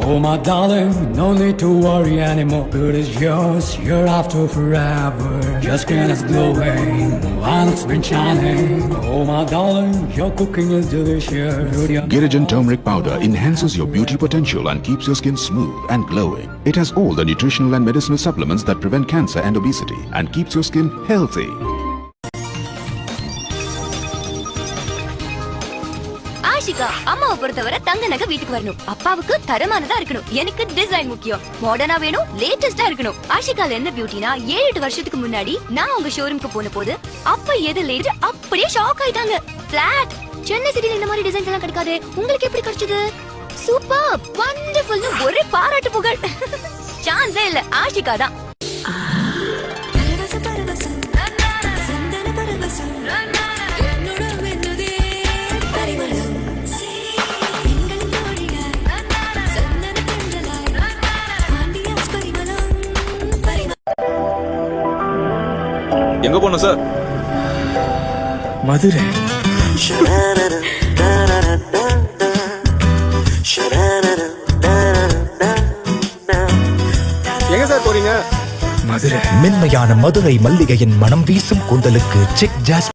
Oh my darling, no need to worry anymore. Good is yours, you're after forever. Your skin is glowing, one it's been shining. Oh my darling, your cooking is delicious. Girijan turmeric powder enhances your beauty potential and keeps your skin smooth and glowing. It has all the nutritional and medicinal supplements that prevent cancer and obesity and keeps your skin healthy. Ashika அம்மாவை பொறுத்தவரை தங்க நகை வீட்டுக்கு வரணும், அப்பாவுக்கு தரமானதா இருக்கணும், எனக்கு design முக்கியம், மாடர்னா வேணும், லேட்டஸ்டா இருக்கணும். ஆஷிகால என்ன பியூட்டினா 7-8 வருஷத்துக்கு முன்னாடி நான் உங்க ஷோரூம்க்கு போன போது அப்ப எது லேட் அப்படியே ஷாக் ஆயிட்டாங்க. பிளாட் சென்னை சிட்டில இந்த மாதிரி டிசைன்ஸ் எல்லாம் கிடைக்காது, உங்களுக்கு எப்படி கிடைச்சது? சூப்பர் வண்டர்ஃபுல்னு ஒரே பாராட்டு புகழ். சான்ஸே இல்ல, ஆஷிகா தான். எங்க போனோம் சார்? மதுரை. எங்க சார் போறீங்க? மதுரை. மென்மையான மதுரை மல்லிகையின் மனம் வீசும் கூந்தலுக்கு செக் ஜாஸ்